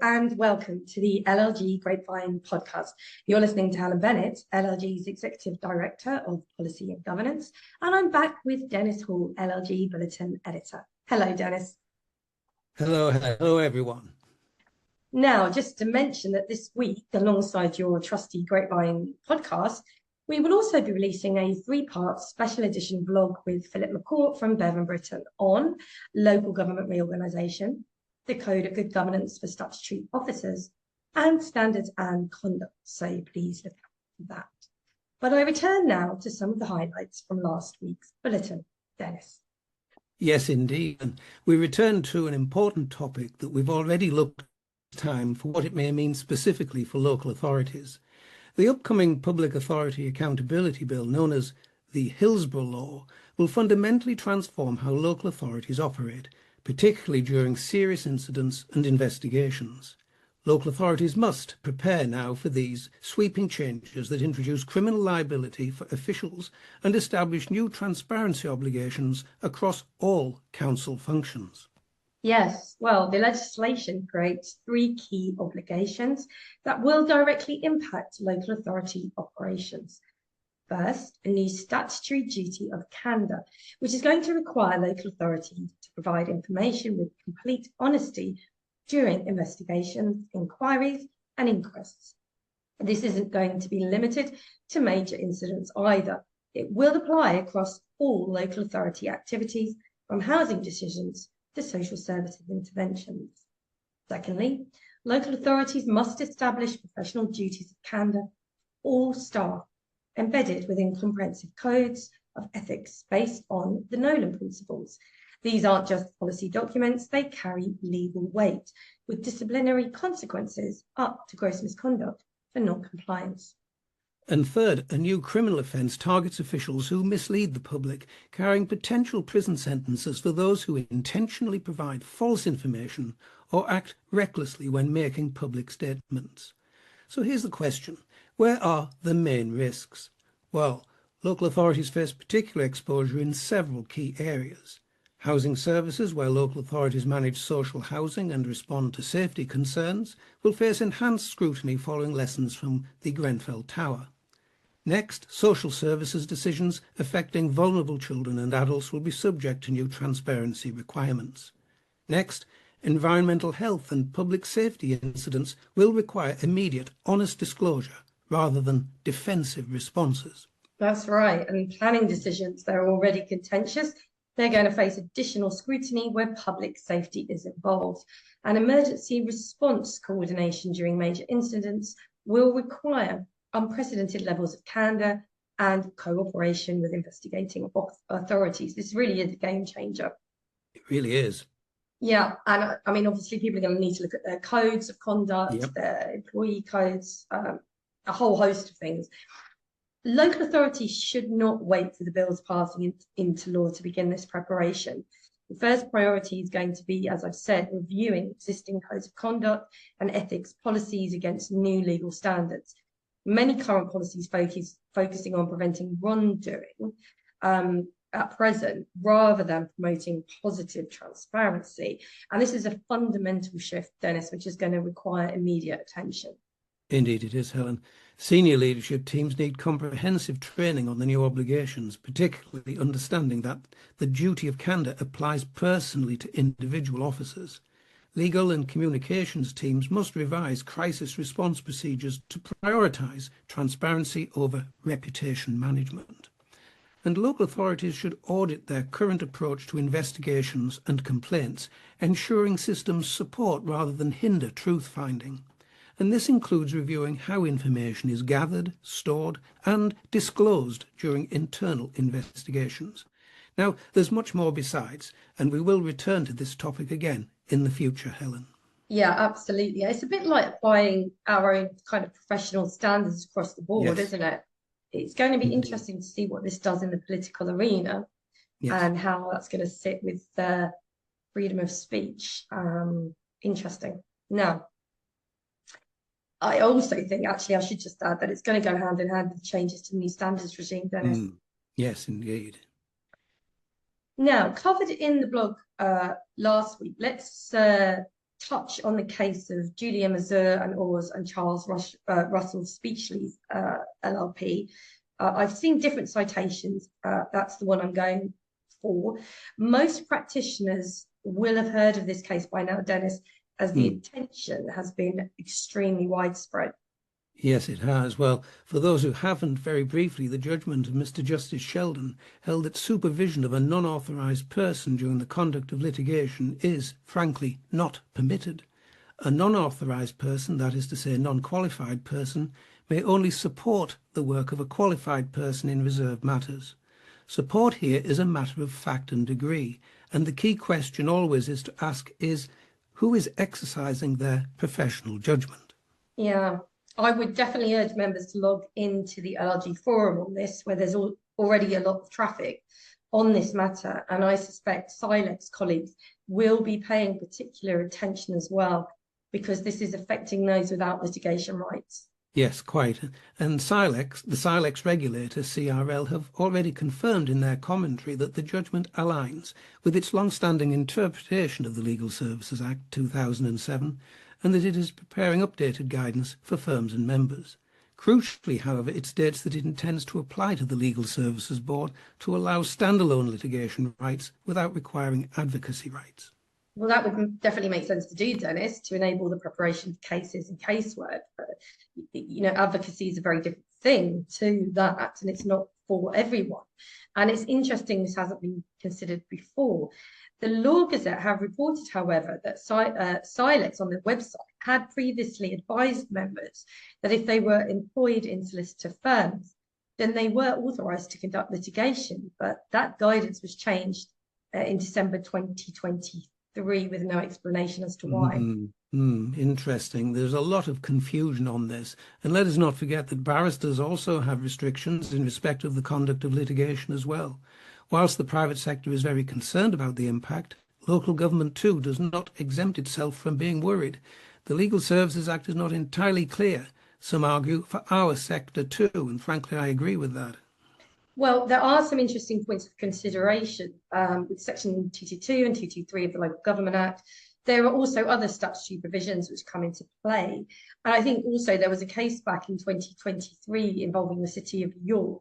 and welcome to the LLG Grapevine podcast. You're listening to Helen Bennett, LLG's Executive Director of Policy and Governance, and I'm back with Dennis Hall, LLG Bulletin Editor. Hello, Dennis. Hello, everyone. Now, just to mention that this week, alongside your trusty Grapevine podcast, we will also be releasing a three-part special edition vlog with Philip McCourt from Bevan Britain on local government reorganisation, the Code of Good Governance for Statutory Officers, and Standards and Conduct. So please look out for that. But I return now to some of the highlights from last week's bulletin. Dennis. Yes, indeed. And we return to an important topic that we've already looked at time for what it may mean specifically for local authorities. The upcoming Public Authority Accountability Bill, known as the Hillsborough Law, will fundamentally transform how local authorities operate, particularly during serious incidents and investigations. Local authorities must prepare now for these sweeping changes that introduce criminal liability for officials and establish new transparency obligations across all council functions. Yes, well, the legislation creates three key obligations that will directly impact local authority operations. First, a new statutory duty of candour, which is going to require local authorities to provide information with complete honesty during investigations, inquiries and inquests. This isn't going to be limited to major incidents either. It will apply across all local authority activities, from housing decisions to social services interventions. Secondly, local authorities must establish professional duties of candour for all staff, embedded within comprehensive codes of ethics based on the Nolan principles. These aren't just policy documents, they carry legal weight, with disciplinary consequences up to gross misconduct for non-compliance. And third, a new criminal offence targets officials who mislead the public, carrying potential prison sentences for those who intentionally provide false information or act recklessly when making public statements. So here's the question. Where are the main risks? Well, local authorities face particular exposure in several key areas. Housing services, where local authorities manage social housing and respond to safety concerns, will face enhanced scrutiny following lessons from the Grenfell Tower. Next, social services decisions affecting vulnerable children and adults will be subject to new transparency requirements. Next, environmental health and public safety incidents will require immediate, honest disclosure rather than defensive responses. That's right, and planning decisions, they're already contentious. They're going to face additional scrutiny where public safety is involved. And emergency response coordination during major incidents will require unprecedented levels of candour and cooperation with investigating authorities. This really is a game changer. It really is. Yeah, and I mean, obviously people are going to need to look at their codes of conduct, their employee codes, a whole host of things. Local authorities should not wait for the bills passing into law to begin this preparation. The first priority is going to be, as I've said, reviewing existing codes of conduct and ethics policies against new legal standards. Many current policies focusing on preventing wrongdoing at present, rather than promoting positive transparency. And this is a fundamental shift, Dennis, which is going to require immediate attention. Indeed it is, Helen. Senior leadership teams need comprehensive training on the new obligations, particularly understanding that the duty of candour applies personally to individual officers. Legal and communications teams must revise crisis response procedures to prioritise transparency over reputation management. And local authorities should audit their current approach to investigations and complaints, ensuring systems support rather than hinder truth-finding. And this includes reviewing how information is gathered, stored and disclosed during internal investigations. Now, there's much more besides, and we will return to this topic again in the future, Helen. Yeah, absolutely. It's a bit like applying our own kind of professional standards across the board, isn't it? It's going to be interesting to see what this does in the political arena and how that's going to sit with freedom of speech. Interesting. Now, I also think, actually, I should just add that it's going to go hand in hand with changes to the new standards regime, Dennis. Yes, indeed. Now, covered in the blog last week, let's touch on the case of Julia Mazur and Oars and Charles Russell Speechley's LLP. I've seen different citations. That's the one I'm going for. Most practitioners will have heard of this case by now, Dennis, as the attention has been extremely widespread. Yes, it has. Well, for those who haven't, very briefly, the judgment of Mr. Justice Sheldon held that supervision of a non-authorised person during the conduct of litigation is, frankly, not permitted. A non-authorised person, that is to say, a non-qualified person, may only support the work of a qualified person in reserved matters. Support here is a matter of fact and degree, and the key question always is to ask is, who is exercising their professional judgment? Yeah. I would definitely urge members to log into the LLG forum on this, where there's already a lot of traffic on this matter. And I suspect SILEX colleagues will be paying particular attention as well, because this is affecting those without litigation rights. Yes, quite. And SILEX, the SILEX regulator, CRL, have already confirmed in their commentary that the judgment aligns with its long-standing interpretation of the Legal Services Act 2007, and that it is preparing updated guidance for firms and members. Crucially, however, it states that it intends to apply to the Legal Services Board to allow standalone litigation rights without requiring advocacy rights. Well, that would definitely make sense to do, Dennis, to enable the preparation of cases and casework. But, advocacy is a very different thing to that, and it's not for everyone. And it's interesting this hasn't been considered before. The Law Gazette have reported, however, that SILEX on their website had previously advised members that if they were employed in solicitor firms, then they were authorised to conduct litigation. But that guidance was changed in December 2023 with no explanation as to why. Interesting. There's a lot of confusion on this. And let us not forget that barristers also have restrictions in respect of the conduct of litigation as well. Whilst the private sector is very concerned about the impact, local government too does not exempt itself from being worried. The Legal Services Act is not entirely clear. Some argue for our sector too, and frankly I agree with that. Well, there are some interesting points of consideration with Section 222 and 223 of the Local Government Act. There are also other statutory provisions which come into play. And I think also there was a case back in 2023 involving the City of York,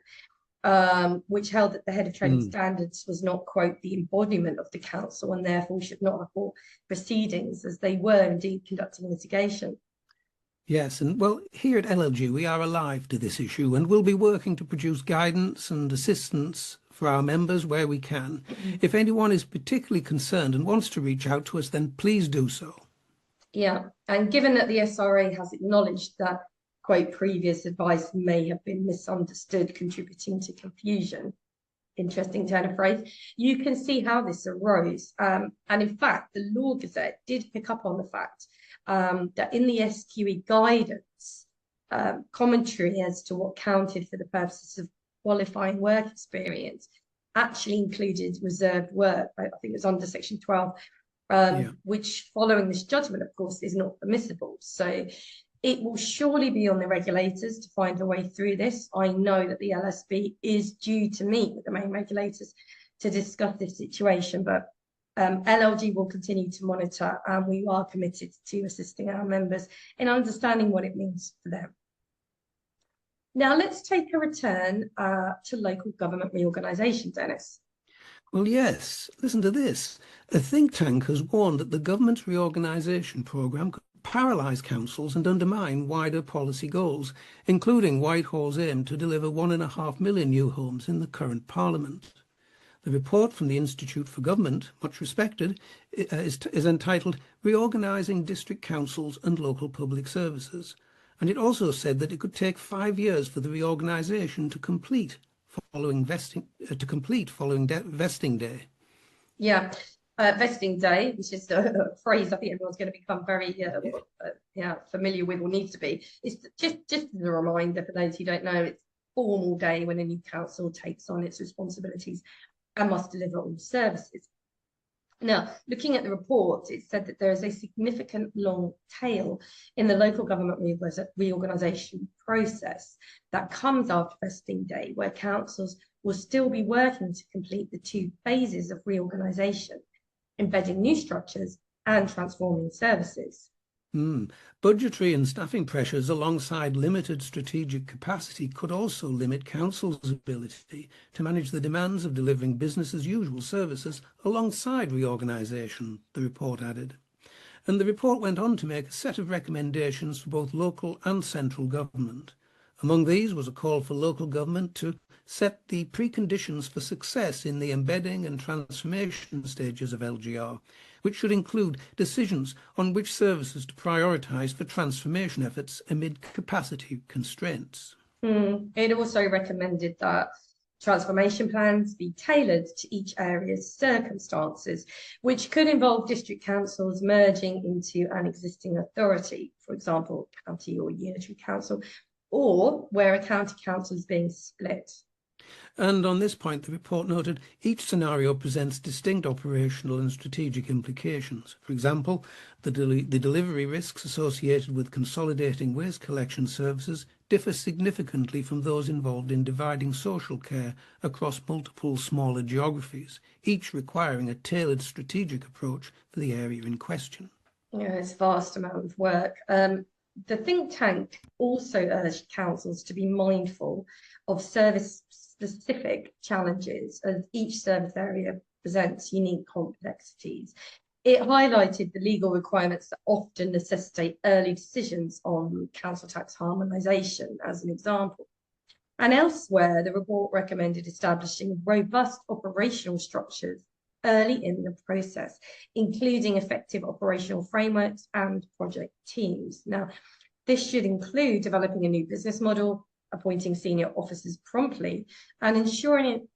which held that the head of training standards was not, quote, the embodiment of the council and therefore should not have brought proceedings, as they were indeed conducting litigation. Yes, and well, here at LLG we are alive to this issue and will be working to produce guidance and assistance for our members where we can. If anyone is particularly concerned and wants to reach out to us, then please do so. Yeah, and given that the SRA has acknowledged that, quote, previous advice may have been misunderstood, contributing to confusion, interesting turn of phrase, you can see how this arose. And in fact, the Law Gazette did pick up on the fact that in the SQE guidance, commentary as to what counted for the purposes of qualifying work experience actually included reserved work. I think it was under Section 12, which following this judgment, of course, is not permissible. So it will surely be on the regulators to find a way through this. I know that the LSB is due to meet with the main regulators to discuss this situation, but LLG will continue to monitor, and we are committed to assisting our members in understanding what it means for them. Now, let's take a return to local government reorganisation, Dennis. Well, yes. Listen to this. A think tank has warned that the government's reorganisation programme could paralyse councils and undermine wider policy goals, including Whitehall's aim to deliver 1.5 million new homes in the current Parliament. The report from the Institute for Government, much respected, is entitled Reorganising District Councils and Local Public Services. And it also said that it could take 5 years for the reorganisation to complete following vesting day. Yeah, vesting day, which is a phrase I think everyone's going to become very familiar with, or needs to be. It's just as a reminder for those who don't know, it's formal day when a new council takes on its responsibilities and must deliver all services. Now, looking at the report, it said that there is a significant long tail in the local government reorganisation process that comes after vesting day, where councils will still be working to complete the 2 phases of reorganisation, embedding new structures and transforming services. Budgetary and staffing pressures alongside limited strategic capacity could also limit councils' ability to manage the demands of delivering business as usual services alongside reorganisation, the report added. And the report went on to make a set of recommendations for both local and central government. Among these was a call for local government to set the preconditions for success in the embedding and transformation stages of LGR, which should include decisions on which services to prioritise for transformation efforts amid capacity constraints. It also recommended that transformation plans be tailored to each area's circumstances, which could involve district councils merging into an existing authority, for example, county or unitary council, or where a county council is being split. And on this point, the report noted each scenario presents distinct operational and strategic implications. For example, the delivery risks associated with consolidating waste collection services differ significantly from those involved in dividing social care across multiple smaller geographies, each requiring a tailored strategic approach for the area in question. Yeah, it's a vast amount of work. The think tank also urged councils to be mindful of service-specific challenges as each service area presents unique complexities. It highlighted the legal requirements that often necessitate early decisions on council tax harmonisation, as an example. And elsewhere, the report recommended establishing robust operational structures early in the process, including effective operational frameworks and project teams. Now, this should include developing a new business model, appointing senior officers promptly, and ensuring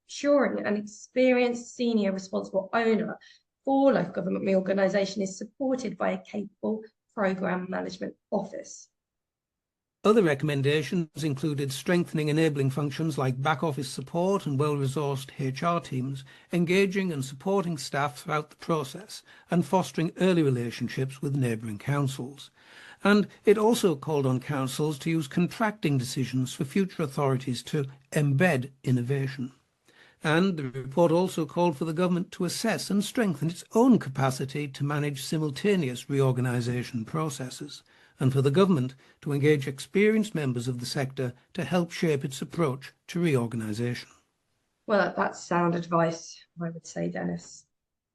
an experienced senior responsible owner for local government reorganisation is supported by a capable programme management office. Other recommendations included strengthening enabling functions like back office support and well-resourced HR teams, engaging and supporting staff throughout the process, and fostering early relationships with neighbouring councils. And it also called on councils to use contracting decisions for future authorities to embed innovation. And the report also called for the government to assess and strengthen its own capacity to manage simultaneous reorganisation processes, and for the government to engage experienced members of the sector to help shape its approach to reorganisation. Well, that's sound advice, I would say, Dennis.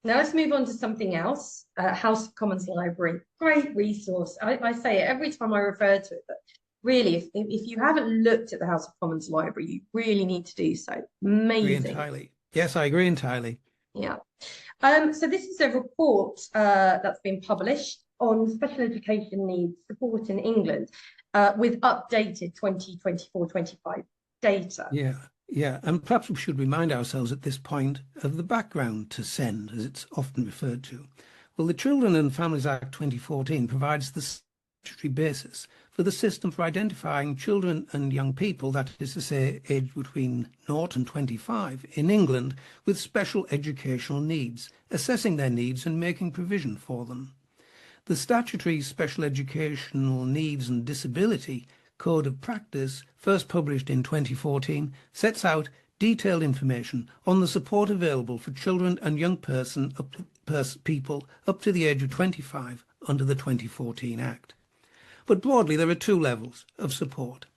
Now let's move on to something else. House of Commons Library, great resource. I say it every time I refer to it, but really, if you haven't looked at the House of Commons Library, you really need to do so. Amazing. Agree entirely. Yes, I agree entirely. Yeah. So this is a report that's been published on special education needs support in England with updated 2024-25 data. Yeah, and perhaps we should remind ourselves at this point of the background to SEND, as it's often referred to. Well, the Children and Families Act 2014 provides the statutory basis for the system for identifying children and young people, that is to say, aged between 0 and 25, in England with special educational needs, assessing their needs and making provision for them. The statutory Special Educational Needs and Disability Code of Practice, first published in 2014, sets out detailed information on the support available for children and young people up to the age of 25 under the 2014 Act. But broadly, there are two levels of support.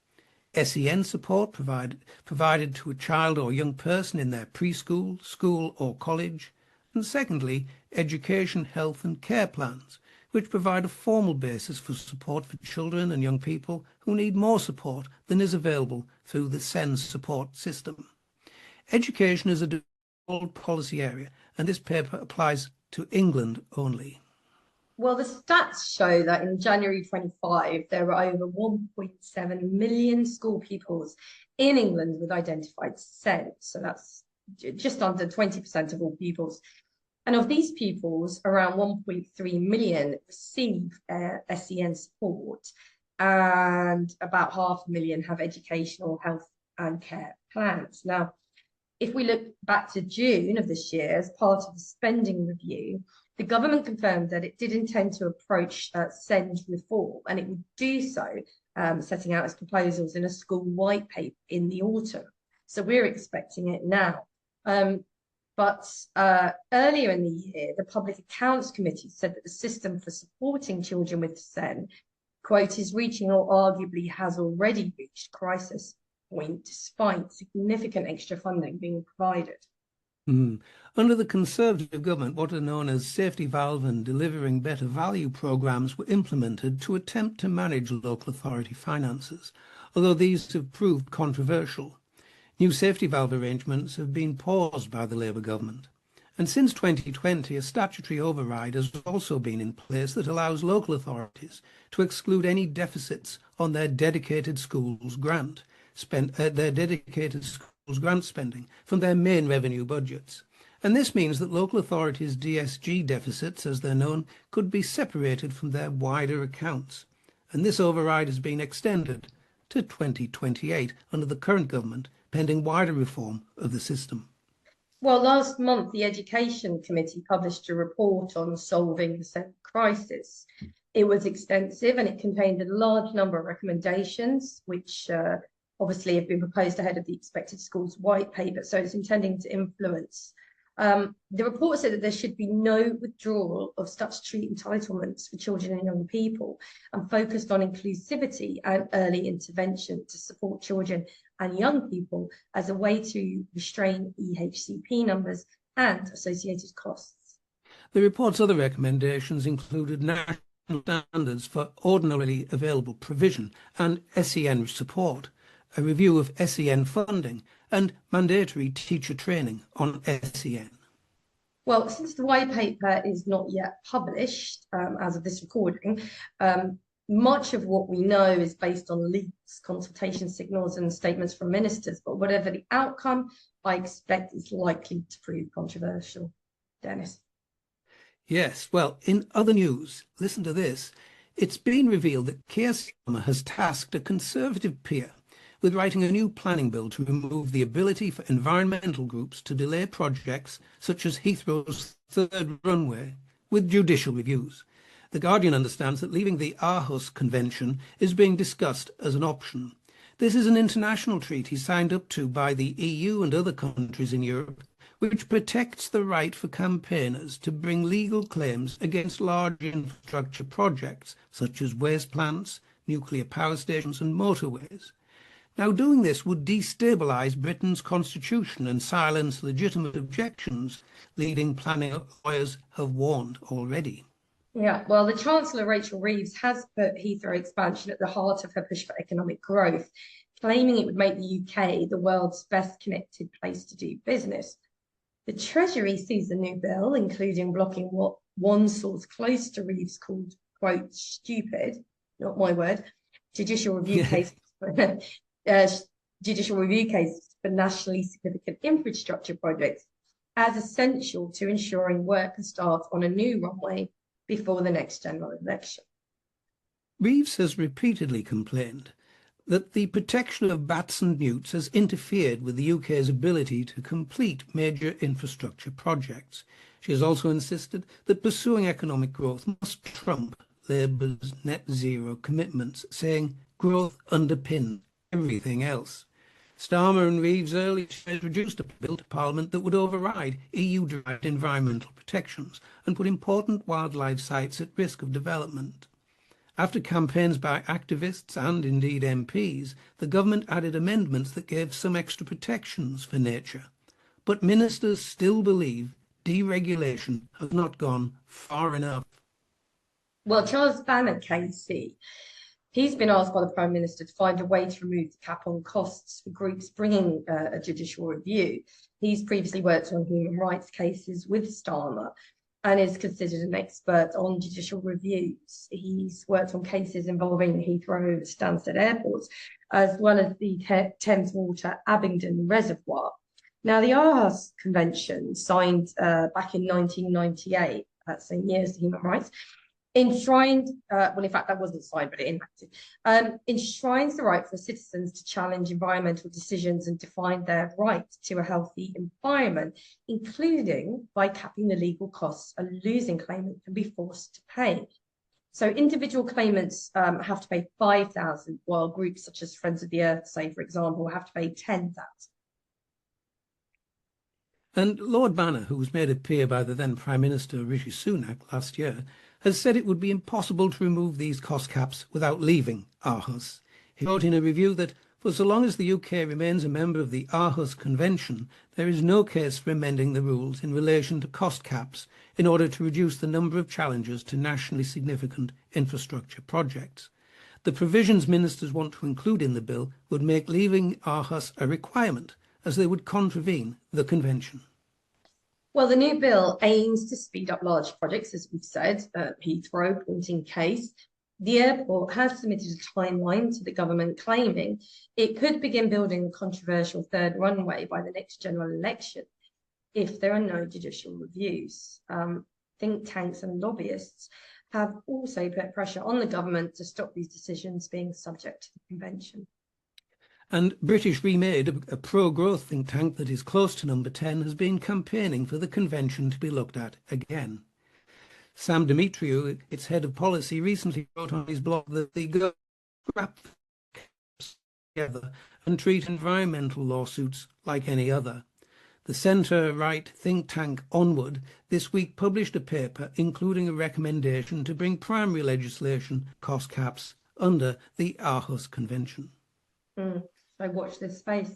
SEN support provided to a child or young person in their preschool, school or college, and secondly, education, health and care plans, which provide a formal basis for support for children and young people who need more support than is available through the SEND support system. Education is a devolved policy area, and this paper applies to England only. Well, the stats show that in January 25, there were over 1.7 million school pupils in England with identified SEND. So that's just under 20% of all pupils. And of these pupils, around 1.3 million receive SEN support, and about 500,000 have educational, health and care plans. Now, if we look back to June of this year, as part of the spending review, the government confirmed that it did intend to approach SEND reform, and it would do so, setting out its proposals in a school white paper in the autumn. So we're expecting it now. But earlier in the year, the Public Accounts Committee said that the system for supporting children with SEN, quote, is reaching or arguably has already reached crisis point despite significant extra funding being provided. Under the Conservative government, what are known as safety valve and delivering better value programmes were implemented to attempt to manage local authority finances, although these have proved controversial. New safety valve arrangements have been paused by the Labour government. And since 2020, a statutory override has also been in place that allows local authorities to exclude any deficits on their dedicated schools grant spending from their main revenue budgets. And this means that local authorities' DSG deficits, as they're known, could be separated from their wider accounts. And this override has been extended to 2028 under the current government, pending wider reform of the system. Well, last month, the Education Committee published a report on solving the SEN crisis. It was extensive and it contained a large number of recommendations, which obviously have been proposed ahead of the Expected Schools White Paper, so it's intending to influence. The report said that there should be no withdrawal of statutory entitlements for children and young people and focused on inclusivity and early intervention to support children and young people as a way to restrain EHCP numbers and associated costs. The report's other recommendations included national standards for ordinarily available provision and SEN support, a review of SEN funding, and mandatory teacher training on SEN. Well, since the white paper is not yet published as of this recording, much of what we know is based on leaks, consultation signals and statements from ministers, but whatever the outcome, I expect is likely to prove controversial. Dennis. Yes, well, in other news, listen to this. It's been revealed that Keir Starmer has tasked a Conservative peer with writing a new planning bill to remove the ability for environmental groups to delay projects such as Heathrow's third runway with judicial reviews. The Guardian understands that leaving the Aarhus Convention is being discussed as an option. This is an international treaty signed up to by the EU and other countries in Europe, which protects the right for campaigners to bring legal claims against large infrastructure projects such as waste plants, nuclear power stations and motorways. Now, doing this would destabilise Britain's constitution and silence legitimate objections, leading planning lawyers have warned already. Yeah, well, the Chancellor, Rachel Reeves, has put Heathrow expansion at the heart of her push for economic growth, claiming it would make the UK the world's best connected place to do business. The Treasury sees the new bill, including blocking what one source close to Reeves called, quote, stupid, not my word, judicial review cases. Judicial review cases for nationally significant infrastructure projects as essential to ensuring work can start on a new runway before the next general election. Reeves has repeatedly complained that the protection of bats and newts has interfered with the UK's ability to complete major infrastructure projects. She has also insisted that pursuing economic growth must trump Labour's net zero commitments, saying growth underpins everything else. Starmer and Reeves earlier introduced a bill to Parliament that would override EU-derived environmental protections and put important wildlife sites at risk of development. After campaigns by activists and indeed MPs, the government added amendments that gave some extra protections for nature. But ministers still believe deregulation has not gone far enough. Well, Charles Banner, KC, he's been asked by the Prime Minister to find a way to remove the cap on costs for groups bringing a judicial review. He's previously worked on human rights cases with Starmer and is considered an expert on judicial reviews. He's worked on cases involving Heathrow, Stansted airports, as well as the Thames Water Abingdon Reservoir. Now, the Aarhus Convention, signed back in 1998, that same year as the human rights, enshrined, well, in fact, that wasn't signed, but it enacted, enshrines the right for citizens to challenge environmental decisions and define their right to a healthy environment, including by capping the legal costs a losing claimant can be forced to pay. So individual claimants have to pay $5,000, while groups such as Friends of the Earth, say, for example, have to pay $10,000. And Lord Banner, who was made a peer by the then Prime Minister Rishi Sunak last year, has said it would be impossible to remove these cost caps without leaving Aarhus. He wrote in a review that for so long as the UK remains a member of the Aarhus Convention, there is no case for amending the rules in relation to cost caps in order to reduce the number of challenges to nationally significant infrastructure projects. The provisions ministers want to include in the bill would make leaving Aarhus a requirement, as they would contravene the convention. Well, the new bill aims to speed up large projects, as we've said, Heathrow, Poynting Case. The airport has submitted a timeline to the government claiming it could begin building the controversial third runway by the next general election if there are no judicial reviews. Think tanks and lobbyists have also put pressure on the government to stop these decisions being subject to the convention. And British Remade, a pro-growth think tank that is close to number 10, has been campaigning for the convention to be looked at again. Sam Demetriou, its head of policy, recently wrote on his blog that the government scrap together and treat environmental lawsuits like any other. The centre-right think tank Onward this week published a paper including a recommendation to bring primary legislation cost caps under the Aarhus Convention. So watch this space.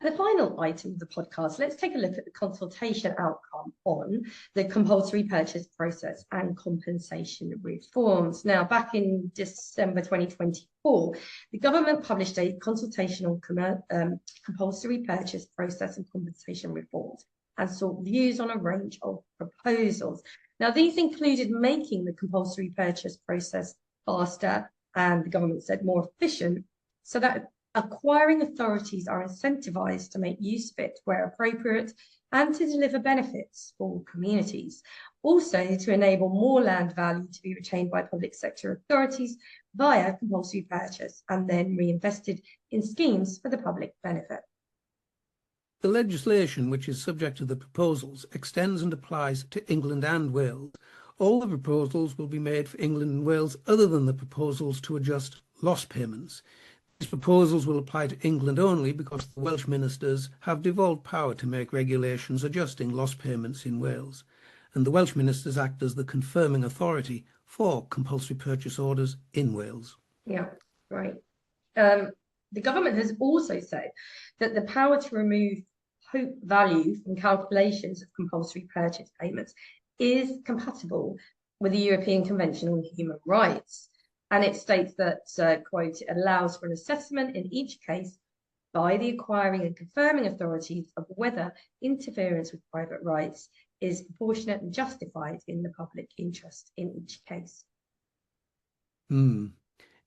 The final item of the podcast, let's take a look at the consultation outcome on the compulsory purchase process and compensation reforms. Now, back in December 2024, the government published a consultation on compulsory purchase process and compensation reforms and sought views on a range of proposals. Now, these included making the compulsory purchase process faster and, the government said, more efficient, so that acquiring authorities are incentivized to make use of it where appropriate and to deliver benefits for communities. Also, to enable more land value to be retained by public sector authorities via compulsory purchase and then reinvested in schemes for the public benefit. The legislation, which is subject to the proposals, extends and applies to England and Wales. All the proposals will be made for England and Wales other than the proposals to adjust loss payments. These proposals will apply to England only because the Welsh ministers have devolved power to make regulations adjusting loss payments in Wales, and the Welsh ministers act as the confirming authority for compulsory purchase orders in Wales. Yeah, right. The government has also said that the power to remove hope value from calculations of compulsory purchase payments is compatible with the European Convention on Human Rights. And it states that, quote, it allows for an assessment in each case by the acquiring and confirming authorities of whether interference with private rights is proportionate and justified in the public interest in each case. In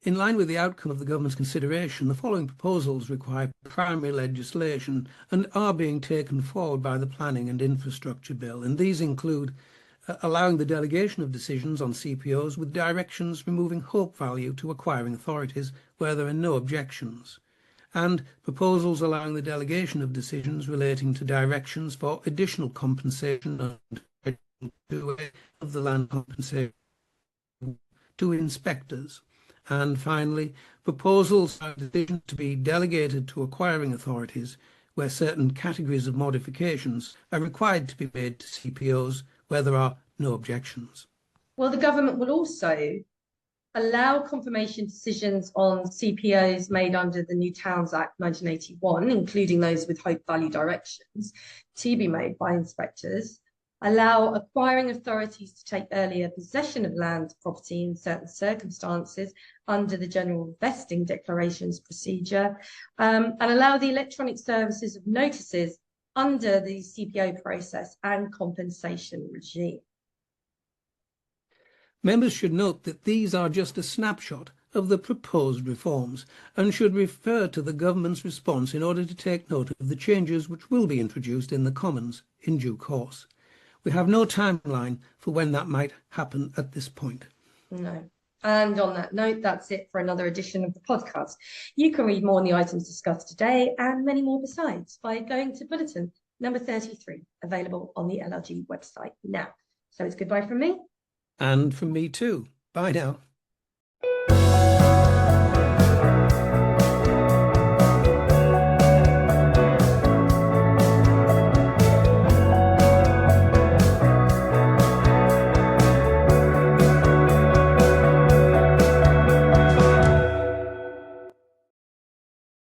line with the outcome of the government's consideration, the following proposals require primary legislation and are being taken forward by the Planning and Infrastructure Bill, and these include allowing the delegation of decisions on CPOs with directions removing hope value to acquiring authorities where there are no objections, and proposals allowing the delegation of decisions relating to directions for additional compensation of the land compensation to inspectors, and finally proposals allowing decisions to be delegated to acquiring authorities where certain categories of modifications are required to be made to CPOs where there are no objections. Well, the government will also allow confirmation decisions on CPOs made under the New Towns Act 1981, including those with hope value directions, to be made by inspectors, allow acquiring authorities to take earlier possession of land property in certain circumstances under the General Vesting Declarations procedure, and allow the electronic services of notices under the CPO process and compensation regime. Members should note that these are just a snapshot of the proposed reforms and should refer to the government's response in order to take note of the changes which will be introduced in the Commons in due course. We have no timeline for when that might happen at this point. No. And on that note, that's it for another edition of the podcast. You can read more on the items discussed today and many more besides by going to bulletin number 33, available on the LLG website now. So it's goodbye from me. And from me too. Bye now.